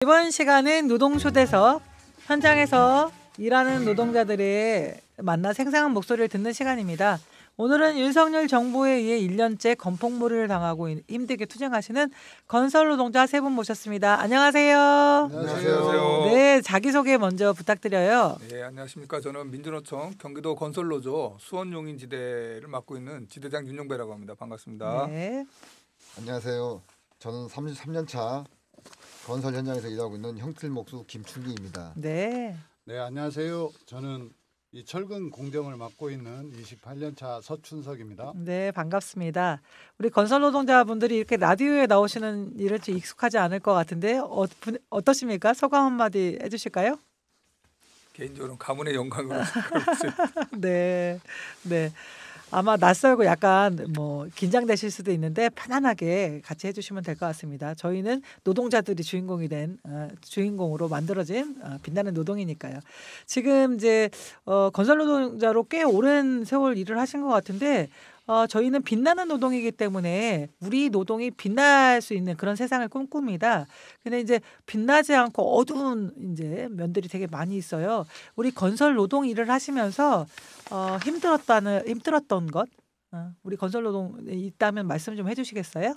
이번 시간은 노동초대석, 현장에서 일하는 노동자들의 만나 생생한 목소리를 듣는 시간입니다. 오늘은 윤석열 정부에 의해 1년째 건폭물을 당하고 힘들게 투쟁하시는 건설 노동자 세 분 모셨습니다. 안녕하세요. 안녕하세요. 네, 자기소개 먼저 부탁드려요. 네, 안녕하십니까. 저는 민주노총 경기도 건설노조 수원용인지대를 맡고 있는 지대장 윤용배라고 합니다. 반갑습니다. 네. 안녕하세요. 저는 33년 차 건설 현장에서 일하고 있는 형틀목수 김충기입니다. 네. 네, 안녕하세요. 저는 이 철근 공정을 맡고 있는 28년 차 서춘석입니다. 네, 반갑습니다. 우리 건설 노동자분들이 이렇게 라디오에 나오시는 일은 좀 익숙하지 않을 것 같은데 어떠십니까? 소감 한마디 해주실까요? 개인적으로 가문의 영광으로 생각하고 있어요. 네, 네. 아마 낯설고 약간 긴장되실 수도 있는데 편안하게 같이 해주시면 될 것 같습니다. 저희는 노동자들이 주인공이 된 주인공으로 만들어진 빛나는 노동이니까요. 지금 이제 건설 노동자로 꽤 오랜 세월 일을 하신 것 같은데 저희는 빛나는 노동이기 때문에 우리 노동이 빛날 수 있는 그런 세상을 꿈꿉니다. 근데 이제 빛나지 않고 어두운 이제 면들이 되게 많이 있어요. 우리 건설 노동 일을 하시면서 힘들었던 것, 우리 건설 노동 있다면 말씀 좀 해주시겠어요?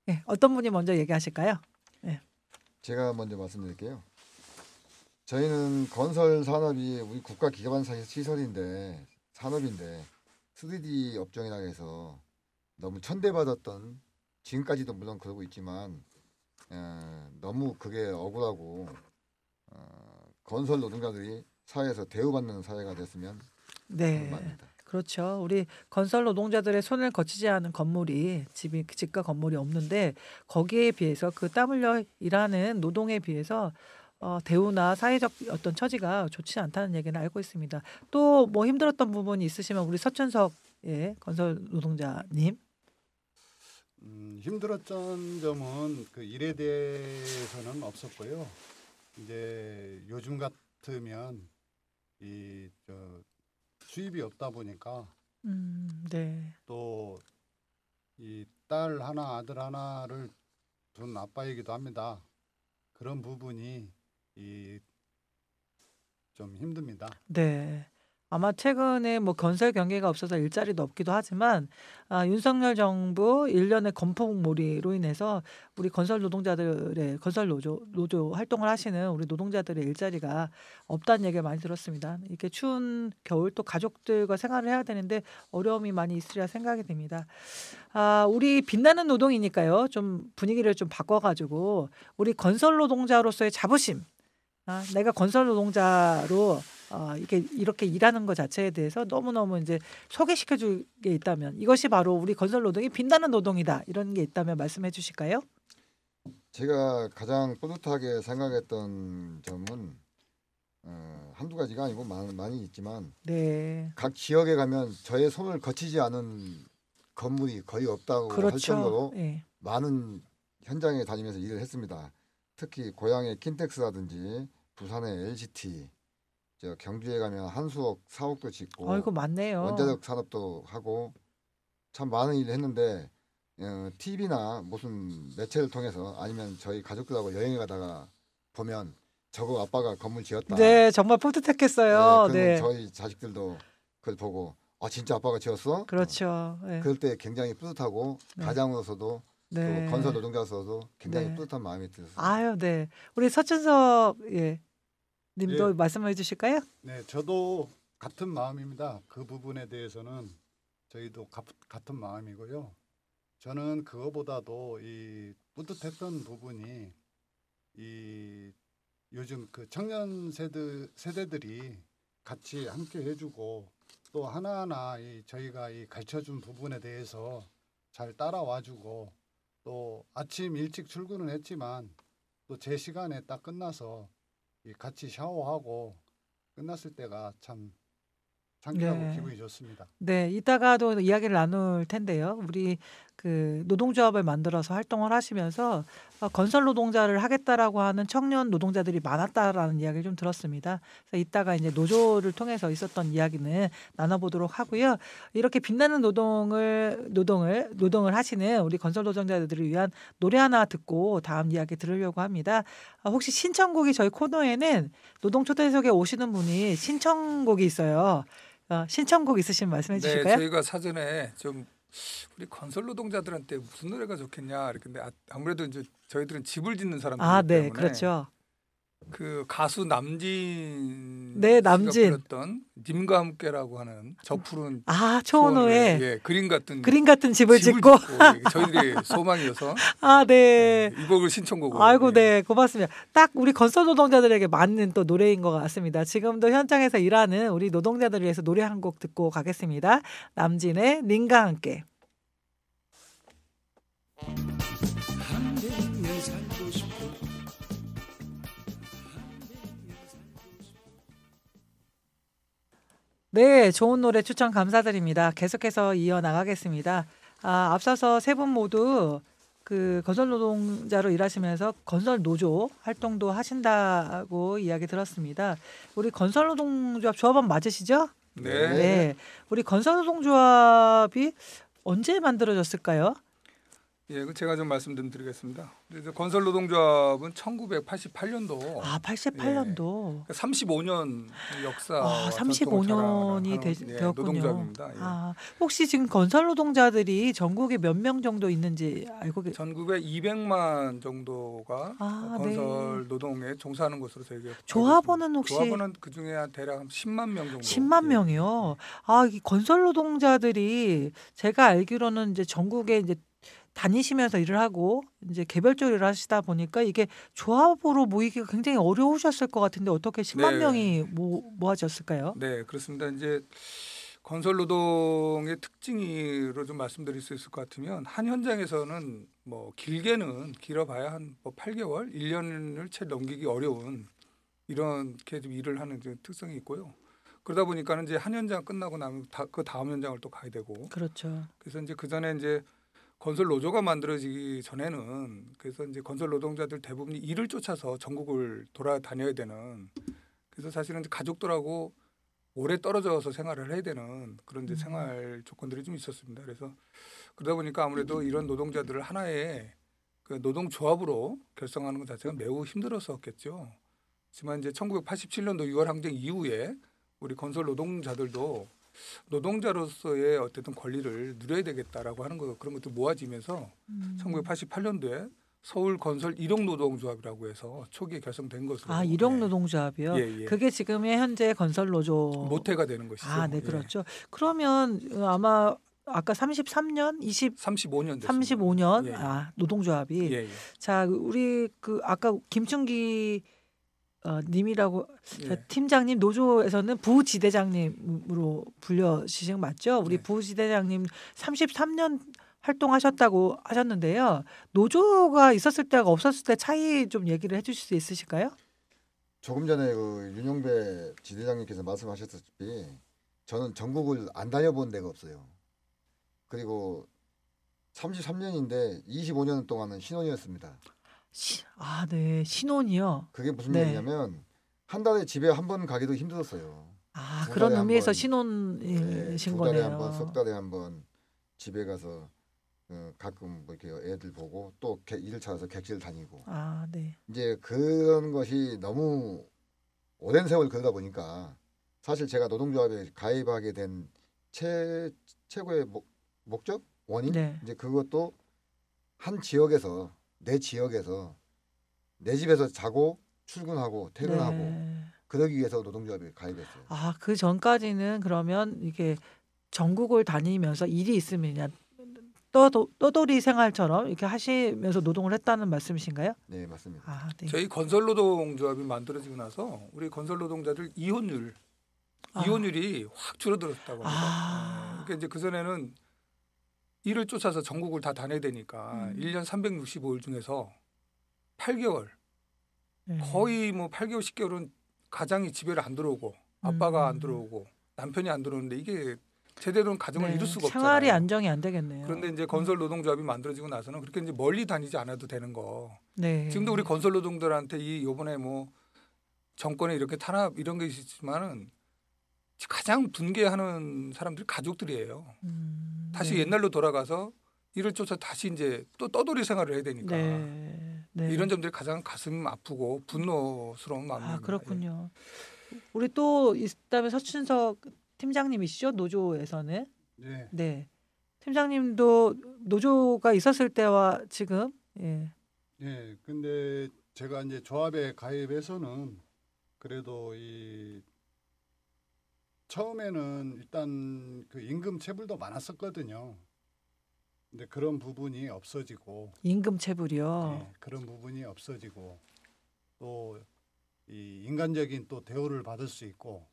네, 어떤 분이 먼저 얘기하실까요? 네. 제가 먼저 말씀드릴게요. 저희는 건설 산업이 우리 국가 기반 시설인데 산업인데 3D 업종이라 해서 너무 천대받았던 지금까지도 물론 그러고 있지만 너무 그게 억울하고 건설 노동자들이 사회에서 대우받는 사회가 됐으면 네. 바랍니다. 그렇죠. 우리 건설 노동자들의 손을 거치지 않은 건물이 집과 건물이 없는데 거기에 비해서 그 땀 흘려 일하는 노동에 비해서 대우나 사회적 어떤 처지가 좋지 않다는 얘기는 알고 있습니다. 또 뭐 힘들었던 부분이 있으시면 우리 서춘석 건설 노동자님. 힘들었던 점은 그 일에 대해서는 없었고요. 이제 요즘 같으면 수입이 없다 보니까 네. 또 이 딸 하나 아들 하나를 둔 아빠이기도 합니다. 그런 부분이 좀 힘듭니다. 네. 아마 최근에 뭐 건설 경기가 없어서 일자리도 없기도 하지만 윤석열 정부 일련의 건폭몰이로 인해서 우리 건설 노동자들의 건설 노조 활동을 하시는 우리 노동자들의 일자리가 없다는 얘기를 많이 들었습니다. 이렇게 추운 겨울 또 가족들과 생활을 해야 되는데 어려움이 많이 있으리라 생각이 됩니다. 우리 빛나는 노동이니까요. 좀 분위기를 좀 바꿔가지고 우리 건설 노동자로서의 자부심, 내가 건설 노동자로 이렇게 일하는 것 자체에 대해서 너무너무 이제 소개시켜 줄 게 있다면 이것이 바로 우리 건설 노동이 빛나는 노동이다. 이런 게 있다면 말씀해 주실까요? 제가 가장 뿌듯하게 생각했던 점은 한두 가지가 아니고 많이 있지만 네. 각 지역에 가면 저의 손을 거치지 않은 건물이 거의 없다고 할 그렇죠. 정도로 예. 많은 현장에 다니면서 일을 했습니다. 특히 고향의 킨텍스라든지 부산의 LGT, 경주에 가면 한수옥 사옥도 짓고 이거 맞네요. 원자력 산업도 하고 참 많은 일을 했는데 TV나 무슨 매체를 통해서 아니면 저희 가족들하고 여행에 가다가 보면 저거 아빠가 건물 지었다. 네, 정말 뿌듯했겠어요. 그러면 네. 저희 자식들도 그걸 보고 진짜 아빠가 지었어? 그렇죠. 네. 그럴 때 굉장히 뿌듯하고 네. 가장으로서도 네. 또 건설 노동자로서도 굉장히 네. 뿌듯한 마음이 들었어요. 아유, 네. 우리 서춘석 님도 예. 말씀해 주실까요? 네, 저도 같은 마음입니다. 그 부분에 대해서는 저희도 같은 마음이고요. 저는 그거보다도 이 뿌듯했던 부분이 요즘 그 청년 세대들이 같이 함께 해주고 또 하나하나 저희가 가르쳐준 부분에 대해서 잘 따라와주고 또 아침 일찍 출근을 했지만 또 제 시간에 딱 끝나서 같이 샤워하고 끝났을 때가 참 상쾌하고 네. 기분이 좋습니다. 네, 이따가도 이야기를 나눌 텐데요. 우리 그 노동조합을 만들어서 활동을 하시면서 건설 노동자를 하겠다라고 하는 청년 노동자들이 많았다라는 이야기를 좀 들었습니다. 그래서 이따가 이제 노조를 통해서 있었던 이야기는 나눠보도록 하고요. 이렇게 빛나는 노동을 하시는 우리 건설 노동자들을 위한 노래 하나 듣고 다음 이야기 들으려고 합니다. 혹시 신청곡이 저희 코너에는 노동 초대석에 오시는 분이 신청곡이 있어요. 신청곡 있으시면 말씀해 네, 주실까요? 저희가 사전에 좀 우리 건설 노동자들한테 무슨 노래가 좋겠냐 이렇게 근데 아무래도 이제 저희들은 집을 짓는 사람들이기 아, 네, 때문에 그렇죠. 그 가수 남진 네, 씨가 남진. 불렀던 님과 함께라고 하는 저 푸른 아, 초원의 초원호에 예, 그림 같은 그림 같은 집을 짓고. 이게 저희들의 소망이어서 아, 네. 이 곡을 신청곡으로 아이고, 예. 네, 고맙습니다. 딱 우리 건설 노동자들에게 맞는 또 노래인 것 같습니다. 지금도 현장에서 일하는 우리 노동자들을 위해서 노래 한 곡 듣고 가겠습니다. 남진의 님과 함께. 네, 좋은 노래 추천 감사드립니다. 계속해서 이어나가겠습니다. 앞서서 세 분 모두 그 건설 노동자로 일하시면서 건설 노조 활동도 하신다고 이야기 들었습니다. 우리 건설 노동조합 조합원 맞으시죠? 네. 네. 우리 건설 노동조합이 언제 만들어졌을까요? 예, 그 제가 좀 말씀 좀 드리겠습니다. 그래서 건설 노동조합은 1988년도 아, 88년도. 35년 역사 아, 35년이 되었군요. 노동조합입니다. 예. 혹시 지금 건설 노동자들이 전국에 몇 명 정도 있는지 알고 계세요? 전국에 200만 정도가 건설 네. 노동에 종사하는 것으로 저희가 조합원은 혹시 조합원은 그 중에 대략 한 10만 명 정도. 10만 예. 명이요. 이 건설 노동자들이 제가 알기로는 이제 전국에 이제 다니시면서 일을 하고 이제 개별적으로 일을 하시다 보니까 이게 조합으로 모이기가 굉장히 어려우셨을 것 같은데 어떻게 10만 네. 명이 모아졌을까요? 네, 그렇습니다. 이제 건설 노동의 특징으로 좀 말씀드릴 수 있을 것 같으면 한 현장에서는 뭐 길어봐야 한 뭐 8개월, 1년을 채 넘기기 어려운 이렇게 좀 일을 하는 좀 특성이 있고요. 그러다 보니까는 이제 한 현장 끝나고 나면 그 다음 현장을 또 가야 되고. 그렇죠. 그래서 이제 그 전에 이제 건설 노조가 만들어지기 전에는 그래서 이제 건설 노동자들 대부분이 일을 쫓아서 전국을 돌아다녀야 되는 그래서 사실은 이제 가족들하고 오래 떨어져서 생활을 해야 되는 그런 이제 생활 조건들이 좀 있었습니다. 그래서 그러다 보니까 아무래도 이런 노동자들을 하나의 그 노동조합으로 결성하는 것 자체가 매우 힘들었었겠죠. 하지만 이제 1987년도 6월 항쟁 이후에 우리 건설 노동자들도 노동자로서의 어쨌든 권리를 누려야 되겠다라고 하는 거 그런 것들 모아지면서 1988년도에 서울 건설 일용 노동조합이라고 해서 초기에 결성된 것으로. 일용 노동조합이요. 예. 그게 지금의 현재 건설 노조 모태가 되는 것이죠. 네, 예. 그렇죠. 그러면 아마 아까 33년, 35년 됐습니다. 35년 예. 노동조합이 예. 자, 우리 그 아까 김충기 님이라고 예. 팀장님 노조에서는 부지대장님으로 불려지신 거 맞죠? 우리 네. 부지대장님 33년 활동하셨다고 하셨는데요. 노조가 있었을 때가 없었을 때 차이 좀 얘기를 해주실 수 있으실까요? 조금 전에 그 윤용배 지대장님께서 말씀하셨다시피 저는 전국을 안 다녀본 데가 없어요. 그리고 33년인데 25년 동안은 신혼이었습니다. 네, 신혼이요. 그게 무슨 네. 얘기냐면 한 달에 집에 한 번 가기도 힘들었어요. 두 그런 달에 한 의미에서 번, 신혼이신 두 달에 거네요. 한 번, 석 달에 한 번 집에 가서 가끔 뭐 이렇게 애들 보고 또 일을 찾아서 객실 다니고 네. 이제 그런 것이 너무 오랜 세월 그러다 보니까 사실 제가 노동조합에 가입하게 된 최고의 목적 원인 네. 이제 그것도 한 지역에서 내 지역에서 내 집에서 자고 출근하고 퇴근하고 네. 그러기 위해서 노동조합에 가입했어요. 그 전까지는 그러면 이게 전국을 다니면서 일이 있으면 그냥 떠돌이 생활처럼 이렇게 하시면서 노동을 했다는 말씀이신가요? 네, 맞습니다. 네. 저희 건설 노동조합이 만들어지고 나서 우리 건설 노동자들 이혼율이 확 줄어들었다고 합니다. 그러니까 이제 그 전에는 일을 쫓아서 전국을 다 다녀야 되니까 1년 365일 중에서 8개월 거의 뭐 8개월 10개월은 가장이 집에를 안 들어오고 아빠가 안 들어오고 남편이 안 들어오는데 이게 제대로 가정을 네, 이룰 수가 생활이 없잖아요. 안정이 안 되겠네요. 그런데 이제 건설 노동조합이 만들어지고 나서는 그렇게 이제 멀리 다니지 않아도 되는 거. 네. 지금도 우리 건설 노동자들한테 이 요번에 뭐 정권에 이렇게 탄압 이런 게 있지만은 가장 분개하는 사람들이 가족들이에요. 다시 네. 옛날로 돌아가서 이를 쫓아 다시 이제 또 떠돌이 생활을 해야 되니까 네. 네. 이런 점들이 가장 가슴 아프고 분노스러운 마음입니다. 아, 그렇군요. 우리 또 이다음에 서춘석 팀장님이시죠? 노조에서는. 네. 네. 팀장님도 노조가 있었을 때와 지금 예. 예. 근데 제가 이제 조합에 가입해서는 그래도 이 처음에는 일단 그 임금 체불도 많았었거든요. 근데 그런 부분이 없어지고 임금 체불이요. 네, 그런 부분이 없어지고 또 이 인간적인 또 대우를 받을 수 있고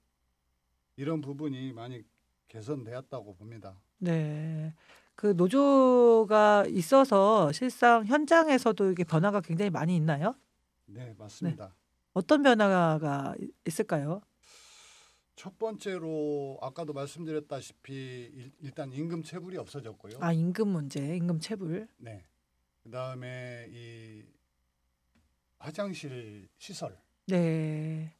이런 부분이 많이 개선되었다고 봅니다. 네. 그 노조가 있어서 실상 현장에서도 이게 변화가 굉장히 많이 있나요? 네, 맞습니다. 어떤 변화가 있을까요? 첫 번째로 아까도 말씀드렸다시피 일단 임금 체불이 없어졌고요. 아, 임금 문제, 임금 체불. 네. 그다음에 이 화장실 시설, 네.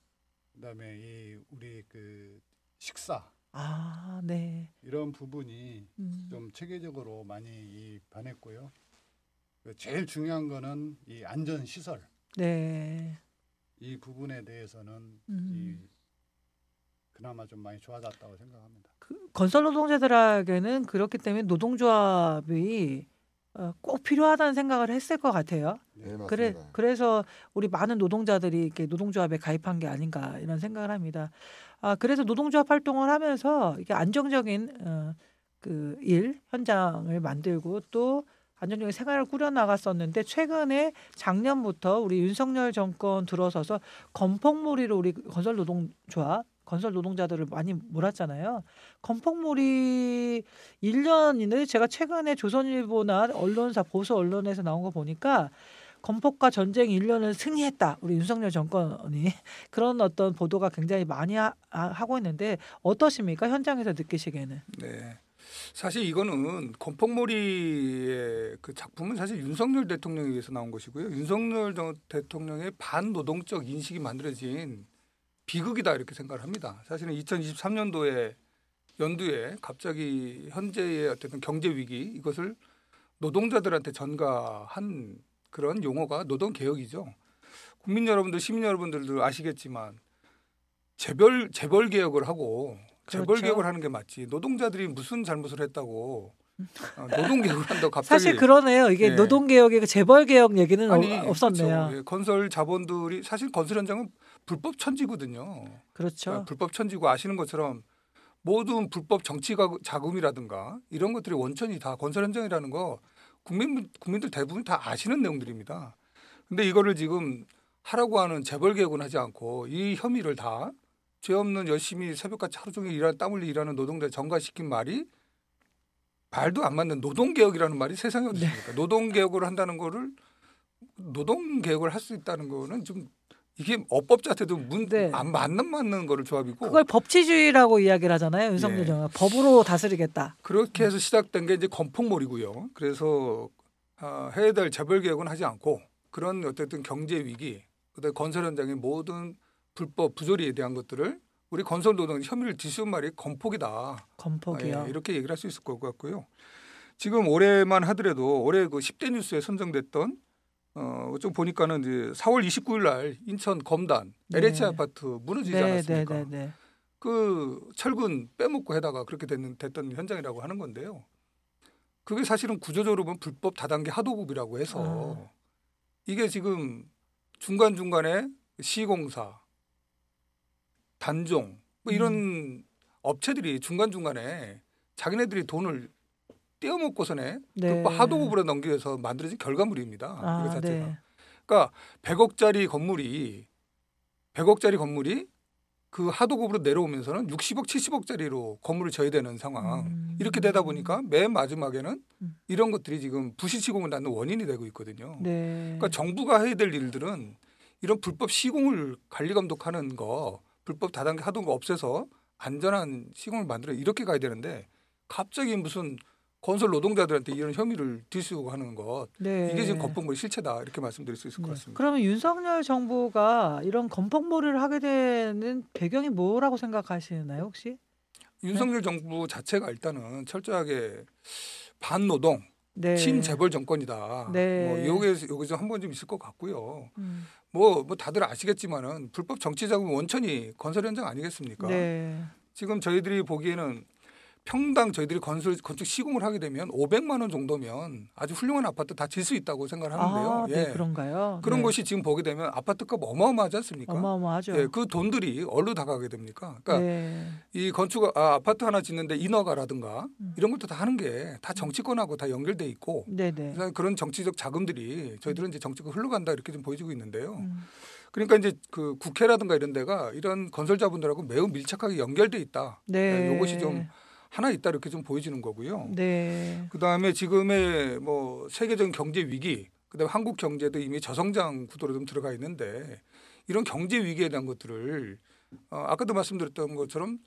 그다음에 이 우리 그 식사 아, 네. 이런 부분이 음. 좀 체계적으로 많이 변했고요. 그 제일 중요한 거는 이 안전 시설 네. 이 부분에 대해서는 음. 이 그나마 좀 많이 좋아졌다고 생각합니다. 그 건설 노동자들에게는 그렇기 때문에 노동조합이 꼭 필요하다는 생각을 했을 것 같아요. 네, 맞습니다. 그래서 우리 많은 노동자들이 이렇게 노동조합에 가입한 게 아닌가 이런 생각을 합니다. 아, 그래서 노동조합 활동을 하면서 이게 안정적인 그 일 현장을 만들고 또 안정적인 생활을 꾸려 나갔었는데 최근에 작년부터 우리 윤석열 정권 들어서서 건폭몰이로 우리 건설 노동자들을 많이 몰았잖아요. 건폭몰이 1년 이내 제가 최근에 조선일보나 언론사 보수 언론에서 나온 거 보니까 건폭과 전쟁 1년을 승리했다. 우리 윤석열 정권이 그런 어떤 보도가 굉장히 많이 하고 있는데 어떠십니까? 현장에서 느끼시기에는. 네. 사실 이거는 건폭몰이의 그 작품은 사실 윤석열 대통령에 의해서 나온 것이고요. 윤석열 대통령의 반노동적 인식이 만들어진 비극이다 이렇게 생각을 합니다. 사실은 2023년도에 연두에 갑자기 현재의 어쨌든 경제 위기 이것을 노동자들한테 전가한 그런 용어가 노동 개혁이죠. 국민 여러분들, 시민 여러분들도 아시겠지만 재벌 개혁을 하고 재벌 그렇죠. 개혁을 하는 게 맞지. 노동자들이 무슨 잘못을 했다고 노동 개혁을 한다고 갑자기 사실 그러네요. 이게 예. 노동개혁이고 재벌개혁 얘기는 없었네요. 그렇죠. 예, 건설 자본들이 사실 건설 현장은 불법 천지거든요. 그렇죠. 불법 천지고 아시는 것처럼 모든 불법 정치 자금이라든가 이런 것들이 원천이 다 건설 현장이라는 거 국민들 대부분 다 아시는 내용들입니다. 근데 이거를 지금 하라고 하는 재벌 개혁은 하지 않고 이 혐의를 다 죄 없는 열심히 새벽까지 하루 종일 땀 흘리 일하는 노동자에 전가시킨 말도 안 맞는 노동 개혁이라는 말이 세상에 어디 있습니까? 노동 개혁을 한다는 거를 노동 개혁을 할 수 있다는 거는 좀 이게 어법 자체도 네. 안 맞는 거를 조합이고 그걸 법치주의라고 이야기를 하잖아요. 윤석열 예. 정권. 법으로 다스리겠다. 그렇게 해서 시작된 게 이제 건폭몰이고요. 그래서 해야 될 재벌 개혁은 하지 않고 그런 어쨌든 경제 위기, 그다음에 건설 현장의 모든 불법 부조리에 대한 것들을 우리 건설 노동 혐의를 뒤씌운 말이 건폭이다. 건폭이요. 예, 이렇게 얘기를 할 수 있을 것 같고요. 지금 올해만 하더라도 올해 그 10대 뉴스에 선정됐던 좀 보니까는 이제 4월 29일 날 인천 검단 네. LH 아파트 무너지지 않았습니까? 네. 그 철근 빼먹고 해다가 그렇게 됐던 현장이라고 하는 건데요. 그게 사실은 구조적으로 보면 불법 다단계 하도급이라고 해서 이게 지금 중간중간에 시공사, 단종 뭐 이런 업체들이 중간중간에 자기네들이 돈을 떼어먹고서네 네. 그 하도급으로 넘기기 위해서 만들어진 결과물입니다. 이거 자체가. 네. 그러니까 100억짜리 건물이 그 하도급으로 내려오면서는 60억, 70억짜리로 건물을 져야 되는 상황. 이렇게 되다 보니까 맨 마지막에는 이런 것들이 지금 부실 시공을 낳는 원인이 되고 있거든요. 네. 그러니까 정부가 해야 될 일들은 이런 불법 시공을 관리 감독하는 거, 불법 다단계 하던 거 없애서 안전한 시공을 만들어 이렇게 가야 되는데 갑자기 무슨 건설 노동자들한테 이런 혐의를 뒤씌우고 하는 것 네. 이게 지금 건폭몰이 실체다 이렇게 말씀드릴 수 있을 것 네. 같습니다. 그러면 윤석열 정부가 이런 건폭몰이를 하게 되는 배경이 뭐라고 생각하시나요, 혹시? 윤석열 정부 자체가 일단은 철저하게 반노동, 네. 친재벌 정권이다. 네. 뭐 여기서 한 번 좀 있을 것 같고요. 음. 뭐 다들 아시겠지만은 불법 정치자금 원천이 건설 현장 아니겠습니까? 네. 지금 저희들이 보기에는 평당 저희들이 건축 시공을 하게 되면 500만 원 정도면 아주 훌륭한 아파트 다 질 수 있다고 생각을 하는데요. 아, 네, 예. 그런가요? 그런 네. 곳이 지금 보게 되면 아파트값 어마어마하지 않습니까? 어마어마하죠. 예, 그 돈들이 어디로 다 가게 됩니까? 그러니까 네. 이 아파트 하나 짓는데 인허가라든가 음. 이런 것도 다 하는 게 다 정치권하고 다 연결돼 있고 네네. 그래서 그런 정치적 자금들이 저희들은 이제 정치가 흘러간다 이렇게 좀 보여지고 있는데요. 음. 그러니까 이제 그 국회라든가 이런 데가 이런 건설자분들하고 매우 밀착하게 연결돼 있다. 네. 이것이 좀 하나 있다 이렇게 좀 보여지는 거고요. 네. 그다음에 지금의 뭐 세계적인 경제 위기, 그다음에 한국 경제도 이미 저성장 구도로 좀 들어가 있는데 이런 경제 위기에 대한 것들을 아까도 말씀드렸던 것처럼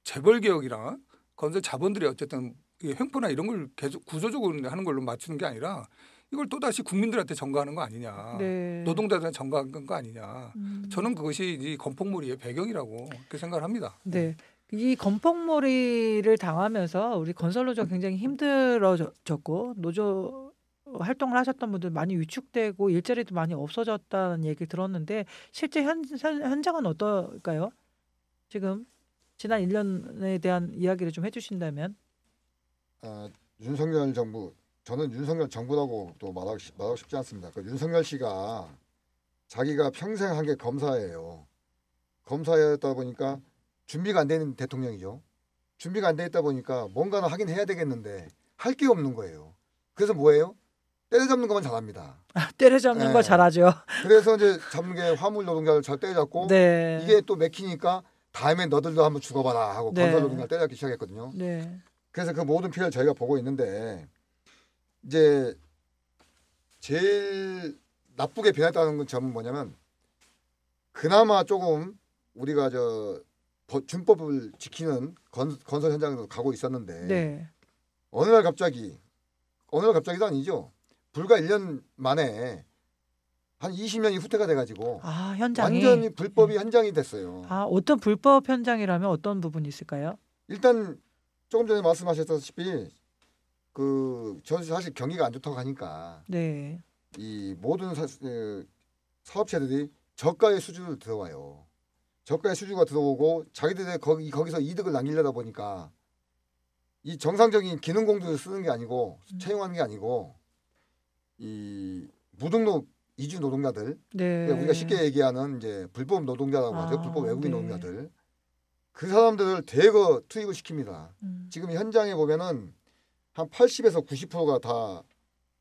재벌 개혁이나 건설 자본들이 어쨌든 이 횡포나 이런 걸 계속 구조적으로 하는 걸로 맞추는 게 아니라 이걸 또 다시 국민들한테 전가하는 거 아니냐, 네. 노동자들한테 전가하는 거 아니냐. 음. 저는 그것이 이 건폭몰이의 배경이라고 그렇게 생각을 합니다. 네. 이 건폭몰이를 당하면서 우리 건설노조 굉장히 힘들어졌고 노조 활동을 하셨던 분들 많이 위축되고 일자리도 많이 없어졌다는 얘기 들었는데 실제 현장은 어떨까요? 지금 지난 1년에 대한 이야기를 좀 해주신다면. 윤석열 정부, 저는 윤석열 정부라고 또 말하고 싶지 않습니다. 그 윤석열 씨가 자기가 평생 한 게 검사예요. 검사였다 보니까 준비가 안 되는 대통령이죠. 준비가 안 돼 있다 보니까 뭔가는 하긴 해야 되겠는데 할 게 없는 거예요. 그래서 뭐예요? 때려잡는 것만 잘합니다. 때려잡는 네. 거 잘하죠. 그래서 이제 잡는 게 화물 노동자를 잘 때려잡고 네. 이게 또 맥히니까 다음에 너들도 한번 죽어봐라 하고 네. 건설 노동자를 때려잡기 시작했거든요. 네. 그래서 그 모든 피해를 저희가 보고 있는데 이제 제일 나쁘게 변했다는 점은 뭐냐면 그나마 조금 우리가 준법을 지키는 건설 현장으로 가고 있었는데 네. 어느 날 갑자기도 아니죠. 불과 1년 만에 한 20년이 후퇴가 돼가지고 아, 현장이 완전히 불법이 현장이 됐어요. 아, 어떤 불법 현장이라면 어떤 부분이 있을까요? 일단 조금 전에 말씀하셨다시피 저 사실 경기가 안 좋다고 하니까 네. 이 모든 사업체들이 저가의 수주를 들어와요. 저가의 수주가 들어오고 자기들의 거기서 이득을 남기려다 보니까 이 정상적인 기능공들을 쓰는 게 아니고 채용하는 게 아니고 이 무등록 이주 노동자들 네. 그러니까 우리가 쉽게 얘기하는 이제 불법 노동자라고 하죠. 불법 외국인 네. 노동자들 그 사람들을 대거 투입을 시킵니다. 음. 지금 현장에 보면은 한 80에서 90%가 다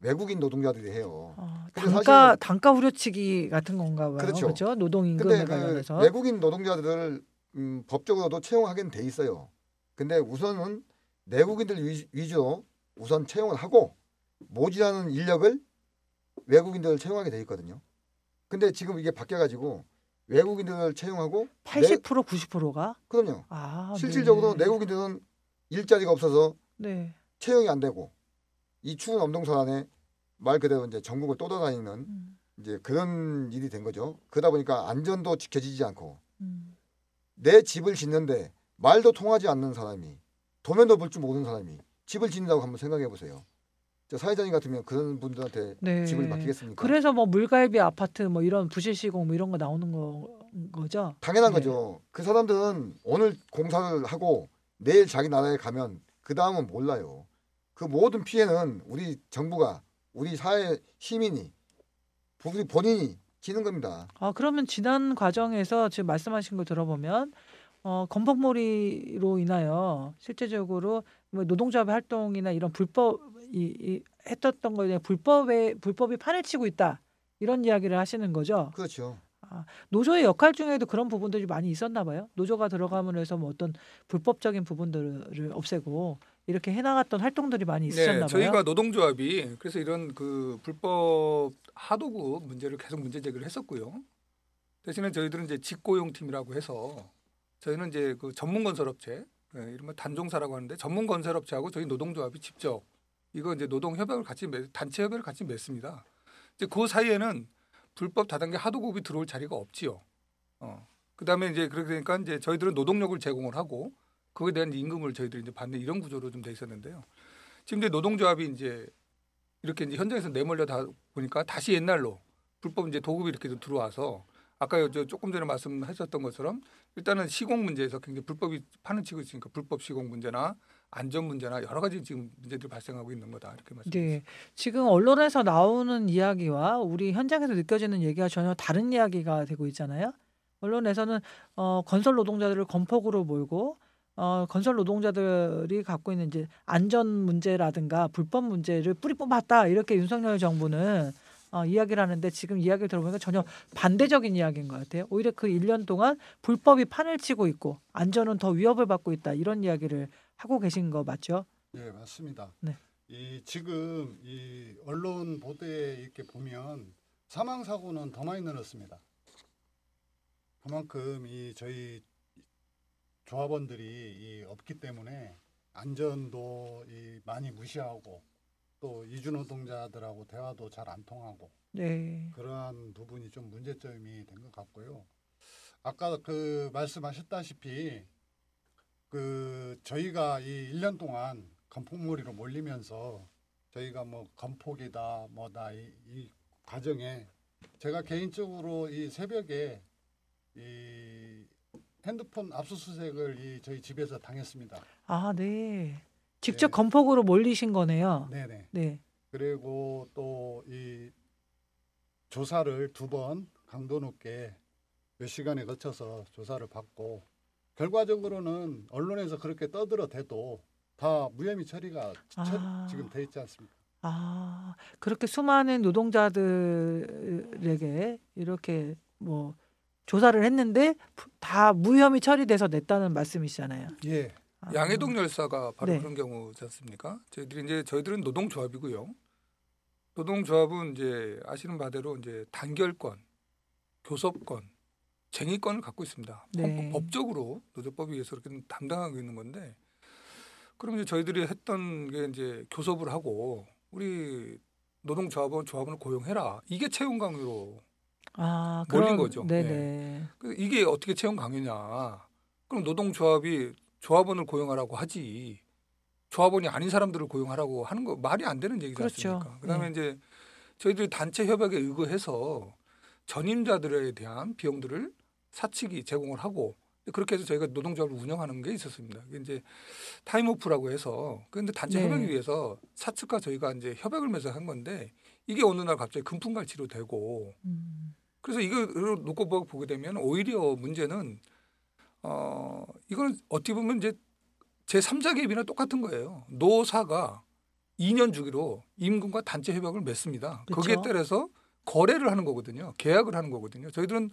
외국인 노동자들이 해요. 근데 단가 후려치기 같은 건가 봐요. 그렇죠. 그렇죠? 노동 임금에 근데 관련해서. 외국인 노동자들을 법적으로도 채용하게는 돼 있어요. 근데 우선은 내국인들 위주로 우선 채용을 하고 모자라는 인력을 외국인들을 채용하게 돼 있거든요. 근데 지금 이게 바뀌어가지고 외국인들을 채용하고 80% 90%가? 그럼요. 아, 실질적으로 네. 내국인들은 일자리가 없어서 네. 채용이 안 되고 이 추운 엄동설 안에 말 그대로 이제 전국을 떠돌아다니는 음. 이제 그런 일이 된 거죠. 그러다 보니까 안전도 지켜지지 않고 음. 내 집을 짓는데 말도 통하지 않는 사람이 도면도 볼 줄 모르는 사람이 집을 짓는다고 한번 생각해 보세요. 사회자님 같으면 그런 분들한테 네. 집을 맡기겠습니까? 그래서 뭐 물갈비 아파트 뭐 이런 부실시공 뭐 이런 거 나오는 거죠? 당연한 네. 거죠. 그 사람들은 오늘 공사를 하고 내일 자기 나라에 가면 그 다음은 몰라요. 그 모든 피해는 우리 정부가 우리 사회 시민이 우리 본인이 지는 겁니다. 아, 그러면 지난 과정에서 지금 말씀하신 걸 들어보면 건폭몰이로 인하여 실제적으로 뭐 노동조합의 활동이나 이런 했었던 거에 대한 불법이 판을 치고 있다. 이런 이야기를 하시는 거죠. 그렇죠. 노조의 역할 중에도 그런 부분들이 많이 있었나 봐요. 노조가 들어감으로 해서 뭐 어떤 불법적인 부분들을 없애고 이렇게 해나갔던 활동들이 많이 있으셨나 봐요. 저희가 노동조합이 그래서 이런 그 불법 하도급 문제를 계속 문제 제기를 했었고요. 대신에 저희들은 이제 직고용팀이라고 해서 저희는 이제 그 전문 건설업체, 이른바 단종사라고 하는데 전문 건설업체하고 저희 노동조합이 직접 이거 이제 노동협약을 단체 협약을 같이 맺습니다. 이제 그 사이에는 불법 다단계 하도급이 들어올 자리가 없지요. 그다음에 이제 그렇게 되니까 이제 저희들은 노동력을 제공을 하고 그거에 대한 임금을 저희들이 이제 받는 이런 구조로 좀 돼 있었는데요. 지금 이제 노동조합이 이제 이렇게 이제 현장에서 내몰려다 보니까 다시 옛날로 불법 이제 도급이 이렇게 좀 들어와서 아까 조금 전에 말씀하셨던 것처럼 일단은 시공 문제에서 굉장히 불법이 판을 치고 있으니까 불법 시공 문제나 안전 문제나 여러 가지 지금 문제들이 발생하고 있는 거다 이렇게 말씀드립니다. 네. 지금 언론에서 나오는 이야기와 우리 현장에서 느껴지는 얘기가 전혀 다른 이야기가 되고 있잖아요. 언론에서는 건설 노동자들을 건폭으로 몰고 건설 노동자들이 갖고 있는 이제 안전 문제라든가 불법 문제를 뿌리 뽑았다 이렇게 윤석열 정부는 이야기를 하는데 지금 이야기를 들어보니까 전혀 반대적인 이야기인 것 같아요. 오히려 그 1년 동안 불법이 판을 치고 있고 안전은 더 위협을 받고 있다 이런 이야기를 하고 계신 거 맞죠? 예, 맞습니다. 네. 지금 이 언론 보도에 이렇게 보면 사망 사고는 더 많이 늘었습니다. 그만큼 저희 조합원들이 없기 때문에 안전도 많이 무시하고 또 이주 노동자들하고 대화도 잘 안 통하고 네. 그러한 부분이 좀 문제점이 된 것 같고요. 아까 그 말씀하셨다시피 저희가 이 1년 동안 건폭몰이로 몰리면서 저희가 뭐 건폭이다 뭐다 이 과정에 제가 개인적으로 이 새벽에 이 핸드폰 압수수색을 저희 집에서 당했습니다. 아, 네. 직접 네. 건폭으로 몰리신 거네요. 네네. 네. 그리고 또 이 조사를 2번 강도 높게 몇 시간에 거쳐서 조사를 받고 결과적으로는 언론에서 그렇게 떠들어대도 다 무혐의 처리가 지금 돼 있지 않습니까? 그렇게 수많은 노동자들에게 이렇게 뭐 조사를 했는데 다 무혐의 처리돼서 냈다는 말씀이시잖아요. 예. 양해동 열사가 바로 네. 그런 경우지 않습니까? 저희들은 노동조합이고요. 노동조합은 이제 아시는 바대로 이제 단결권, 교섭권, 쟁의권을 갖고 있습니다. 네. 법적으로 노조법에 의해서 그렇게 담당하고 있는 건데, 그럼 이제 저희들이 했던 게 이제 교섭을 하고 우리 조합원을 고용해라. 이게 채용 강요로 몰린 거죠. 네네. 이게 어떻게 채용 강요냐? 그럼 노동조합이 조합원을 고용하라고 하지. 조합원이 아닌 사람들을 고용하라고 하는 거 말이 안 되는 얘기지 그렇죠. 않습니까? 그다음에 네. 이제 저희들이 단체 협약에 의거해서 전임자들에 대한 비용들을 사측이 제공을 하고 그렇게 해서 저희가 노동조합을 운영하는 게 있었습니다. 이게 이제 타임오프라고 해서 그런데 단체 네. 협약에 의해서 사측과 저희가 이제 협약을 맺어 한 건데 이게 어느 날 갑자기 금품갈취로 되고 그래서 이걸 놓고 보게 되면 오히려 문제는 이거는 어떻게 보면 이제 제3자 개입이나 똑같은 거예요. 노사가 2년 주기로 임금과 단체 협약을 맺습니다. 그쵸. 거기에 따라서 거래를 하는 거거든요. 계약을 하는 거거든요. 저희들은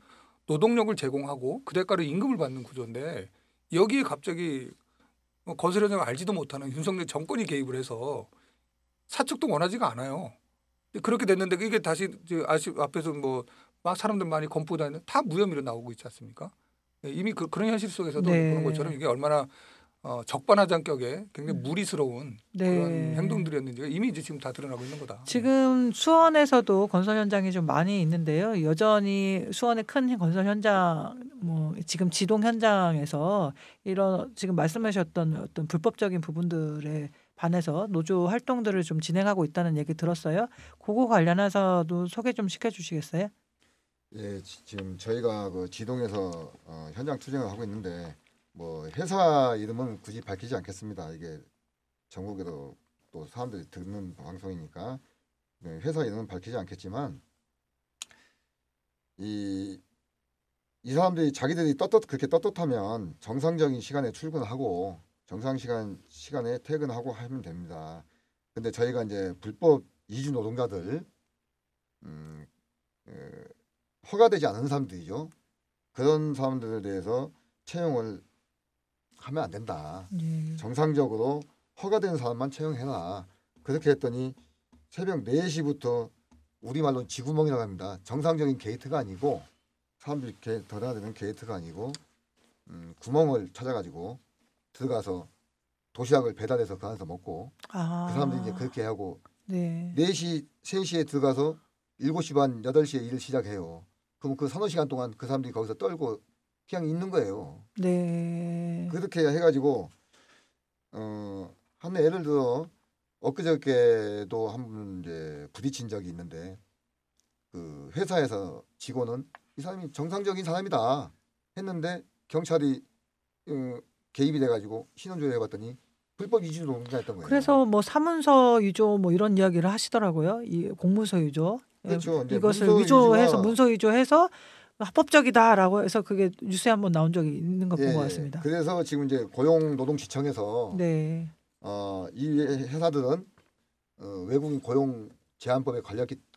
노동력을 제공하고 그 대가로 임금을 받는 구조인데 여기에 갑자기 건설 현장을 알지도 못하는 윤석열 정권이 개입을 해서 사측도 원하지가 않아요. 그렇게 됐는데 이게 다시 앞에서 뭐 막 사람들 많이 건포 다니는 다 무혐의로 나오고 있지 않습니까? 이미 그런 현실 속에서도 네. 보는 것처럼 이게 얼마나 적반하장격의 굉장히 무리스러운 네. 그런 행동들이었는지가 이미 이제 지금 다 드러나고 있는 거다. 지금 수원에서도 건설 현장이 좀 많이 있는데요. 여전히 수원의 큰 건설 현장, 뭐 지금 지동 현장에서 이런 지금 말씀하셨던 어떤 불법적인 부분들에 반해서 노조 활동들을 좀 진행하고 있다는 얘기 들었어요. 그거 관련해서도 소개 좀 시켜주시겠어요? 예, 지금 저희가 그 지동에서 현장 투쟁을 하고 있는데 뭐 회사 이름은 굳이 밝히지 않겠습니다. 이게 전국에도 또 사람들이 듣는 방송이니까 회사 이름은 밝히지 않겠지만 이 사람들이 자기들이 그렇게 떳떳하면 정상적인 시간에 출근하고 정상 시간에 퇴근하고 하면 됩니다. 근데 저희가 이제 불법 이주 노동자들 허가되지 않은 사람들이죠. 그런 사람들에 대해서 채용을 하면 안 된다. 정상적으로 허가된 사람만 채용해라. 그렇게 했더니 새벽 4시부터 우리말로 쥐구멍이라고 합니다. 정상적인 게이트가 아니고 사람들이 들어가야 되는 게이트가 아니고 구멍을 찾아가지고 들어가서 도시락을 배달해서 그 안에서 먹고 그 사람들이 이제 그렇게 하고 네. 4시, 3시에 들어가서 7시 반, 8시에 일을 시작해요. 그럼 그 서너 시간 동안 그 사람들이 거기서 떨고 그냥 있는 거예요. 네. 그렇게 해가지고 한 예를 들어 엊그저께도 한 분 이제 부딪힌 적이 있는데 그 회사에서 직원은 이 사람이 정상적인 사람이다 했는데 경찰이 개입이 돼가지고 신원조회 해봤더니 불법 이주 노동자였던 거예요. 그래서 뭐 사문서 유조 뭐 이런 이야기를 하시더라고요. 이 공문서 유조. 그렇죠. 이제 이것을 문서 위조해서 위조가- 문서 위조해서 합법적이다라고 해서 그게 뉴스에 한번 나온 적이 있는 거 본 것 같습니다. 그래서 지금 이제 고용노동지청에서 네. 이 회사들은 외국인 고용 제한법에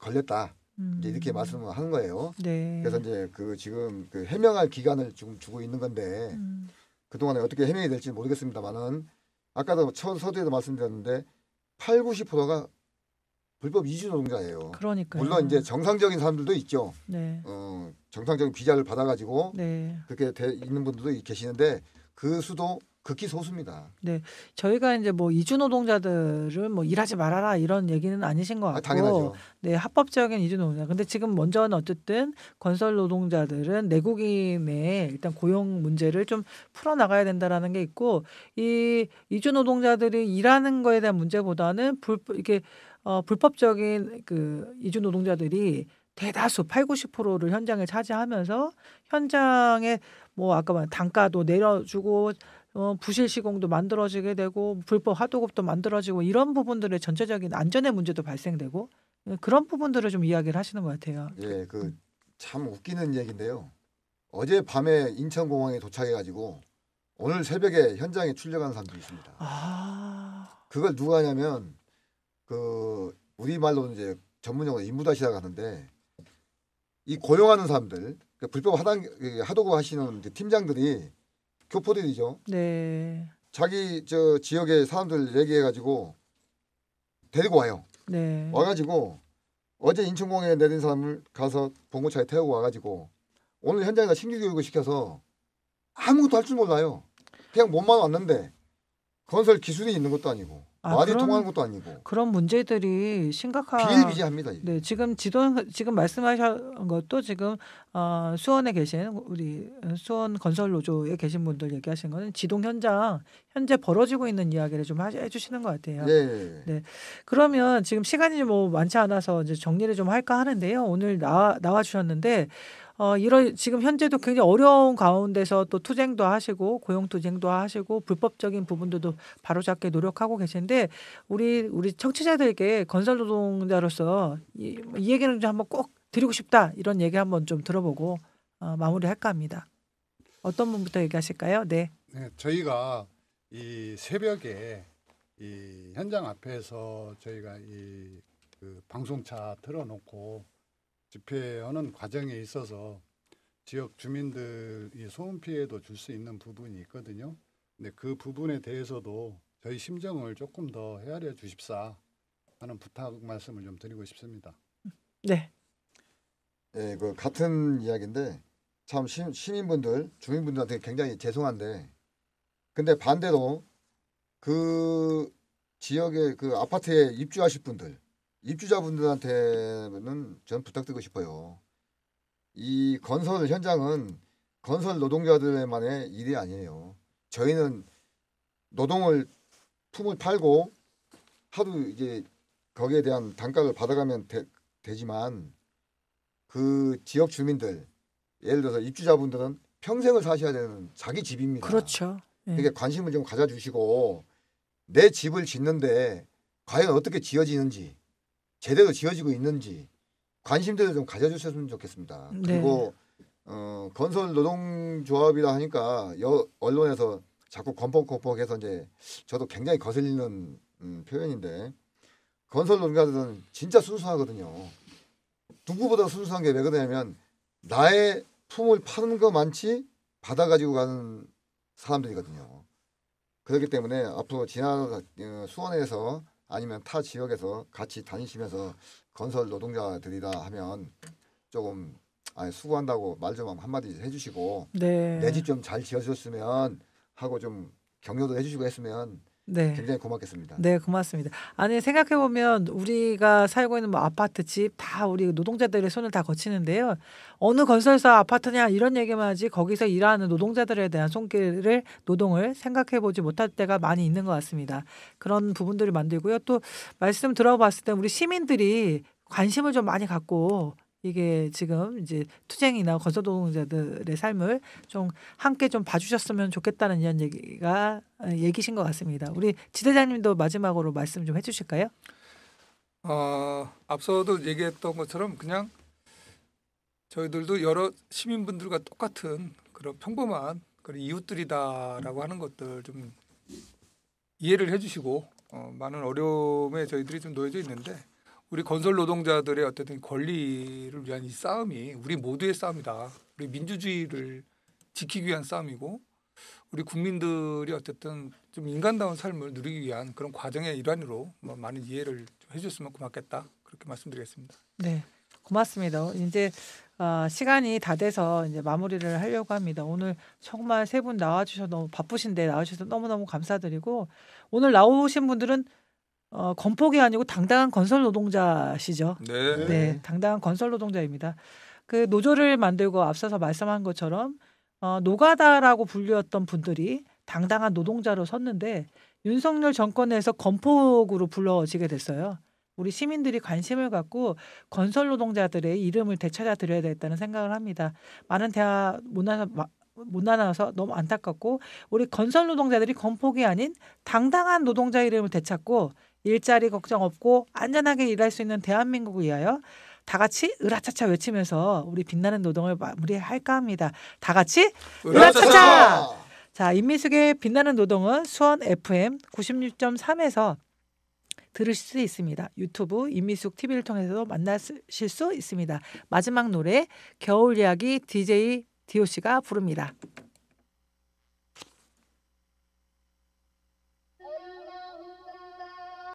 걸렸다. 이제 이렇게 말씀을 하는 거예요. 네. 그래서 이제 그 지금 그 해명할 기간을 지금 주고 있는 건데 그 동안에 어떻게 해명이 될지 모르겠습니다만은 아까도 서두에도 말씀드렸는데 8, 90%가 불법 이주 노동자예요. 그러니까요. 물론 이제 정상적인 사람들도 있죠. 네. 정상적인 비자를 받아가지고 네. 그렇게 있는 분들도 계시는데 그 수도 극히 소수입니다. 저희가 이제 뭐 이주 노동자들은 뭐 일하지 말아라 이런 얘기는 아니신 것 같고, 당연하죠. 네, 합법적인 이주 노동자. 근데 지금 먼저는 어쨌든 건설 노동자들은 내국인의 일단 고용 문제를 좀 풀어 나가야 된다라는 게 있고, 이 이주 노동자들이 일하는 거에 대한 문제보다는 이게 불법적인 그 이주 노동자들이 대다수 8, 90%를 현장에 차지하면서 현장에 뭐 아까 말한 단가도 내려주고 부실 시공도 만들어지게 되고 불법 하도급도 만들어지고 이런 부분들의 전체적인 안전의 문제도 발생되고 그런 부분들을 좀 이야기를 하시는 것 같아요. 예, 그 참 웃기는 얘기인데요. 어제 밤에 인천공항에 도착해가지고 오늘 새벽에 현장에 출력한 사람들이 있습니다. 아, 그걸 누가 하냐면 그 우리 말로는 이제 전문용어로 인무다시라고 하는데 이 고용하는 사람들 그 불법 하도급 하시는 이제 팀장들이 교포들이죠. 네, 자기 저 지역의 사람들 얘기해가지고 데리고 와요. 네, 와가지고 어제 인천공항에 내린 사람을 가서 봉고차에 태우고 와가지고 오늘 현장에다 신규 교육을 시켜서 아무것도 할 줄 몰라요. 그냥 몸만 왔는데 건설 기술이 있는 것도 아니고 말이 통하는 것도 아니고 그런 문제들이 심각한. 비일비재합니다. 이게. 네, 지금 말씀하신 것도 지금 수원에 계신 우리 수원 건설 노조에 계신 분들 얘기하신 거는 지동 현장 현재 벌어지고 있는 이야기를 좀 해주시는 것 같아요. 예. 네. 그러면 지금 시간이 뭐 많지 않아서 이제 정리를 좀 할까 하는데요. 오늘 나와 주셨는데 이런 지금 현재도 굉장히 어려운 가운데서 또 투쟁도 하시고 고용 투쟁도 하시고 불법적인 부분들도 바로잡게 노력하고 계신데 우리 청취자들에게 건설 노동자로서 이 얘기는 좀 한번 꼭 드리고 싶다 이런 얘기 한번 좀 들어보고 마무리할까 합니다. 어떤 분부터 얘기하실까요? 네. 네, 저희가 이 새벽에 이 현장 앞에서 저희가 그 방송차 틀어놓고 집회하는 과정에 있어서 지역 주민들이 소음 피해도 줄 수 있는 부분이 있거든요. 근데 그 부분에 대해서도 저희 심정을 조금 더 헤아려 주십사 하는 부탁 말씀을 좀 드리고 싶습니다. 네. 예, 그 같은 이야기인데 참 시민분들, 주민분들한테 굉장히 죄송한데 근데 반대로 그 지역의 그 아파트에 입주하실 분들 입주자분들한테는 전 부탁드리고 싶어요. 이 건설 현장은 건설 노동자들만의 일이 아니에요. 저희는 노동을 품을 팔고 하루 이제 거기에 대한 단가를 받아가면 되지만 그 지역 주민들 예를 들어서 입주자분들은 평생을 사셔야 되는 자기 집입니다. 그렇죠. 네. 그러니까 관심을 좀 가져주시고 내 집을 짓는데 과연 어떻게 지어지는지 제대로 지어지고 있는지 관심들을 좀 가져주셨으면 좋겠습니다. 네. 그리고 건설 노동조합이라 하니까 언론에서 자꾸 건폭건폭해서 이제 저도 굉장히 거슬리는 표현인데 건설 노동자들은 진짜 순수하거든요. 누구보다 순수한 게 왜 그러냐면 나의 품을 파는 거 많지 받아가지고 가는 사람들이거든요. 그렇기 때문에 앞으로 수원에서 아니면 타 지역에서 같이 다니시면서 건설 노동자들이다 하면 조금 아니, 수고한다고 말 좀 한마디 해주시고 네. 내 집 좀 잘 지어주셨으면 하고 좀 격려도 해주시고 했으면 네. 굉장히 고맙겠습니다. 네, 고맙습니다. 아니 생각해 보면 우리가 살고 있는 뭐 아파트 집 다 우리 노동자들의 손을 다 거치는데요. 어느 건설사 아파트냐 이런 얘기만 하지 거기서 일하는 노동자들에 대한 손길을 노동을 생각해 보지 못할 때가 많이 있는 것 같습니다. 그런 부분들을 만들고요. 또 말씀 들어봤을 때 우리 시민들이 관심을 좀 많이 갖고 이게 지금 이제 투쟁이나 건설 노동자들의 삶을 좀 함께 좀 봐주셨으면 좋겠다는 이런 얘기신 것 같습니다. 우리 지대장님도 마지막으로 말씀 좀 해주실까요? 앞서도 얘기했던 것처럼 그냥 저희들도 여러 시민분들과 똑같은 그런 평범한 그런 이웃들이다라고 하는 것들 좀 이해를 해주시고 많은 어려움에 저희들이 좀 놓여져 있는데 우리 건설 노동자들의 어쨌든 권리를 위한 이 싸움이 우리 모두의 싸움이다. 우리 민주주의를 지키기 위한 싸움이고 우리 국민들이 어쨌든 좀 인간다운 삶을 누리기 위한 그런 과정의 일환으로 많은 이해를 좀 해주셨으면 고맙겠다. 그렇게 말씀드리겠습니다. 네, 고맙습니다. 이제 시간이 다 돼서 이제 마무리를 하려고 합니다. 오늘 정말 세 분 나와주셔서 너무 바쁘신데 나와주셔서 너무너무 감사드리고 오늘 나오신 분들은 건폭이 아니고 당당한 건설 노동자시죠. 네. 네, 당당한 건설 노동자입니다. 그 노조를 만들고 앞서서 말씀한 것처럼 노가다라고 불렸던 분들이 당당한 노동자로 섰는데 윤석열 정권에서 건폭으로 불러지게 됐어요. 우리 시민들이 관심을 갖고 건설 노동자들의 이름을 되찾아 드려야 되겠다는 생각을 합니다. 많은 대화 못 나눠서 너무 안타깝고 우리 건설 노동자들이 건폭이 아닌 당당한 노동자 이름을 되찾고 일자리 걱정 없고 안전하게 일할 수 있는 대한민국을 위하여 다 같이 으라차차 외치면서 우리 빛나는 노동을 마무리할까 합니다. 다 같이 으라차차! 자, 임미숙의 빛나는 노동은 수원 FM 96.3에서 들으실 수 있습니다. 유튜브 임미숙 TV를 통해서도 만나실 수 있습니다. 마지막 노래 겨울 이야기 DJ DOC가 부릅니다.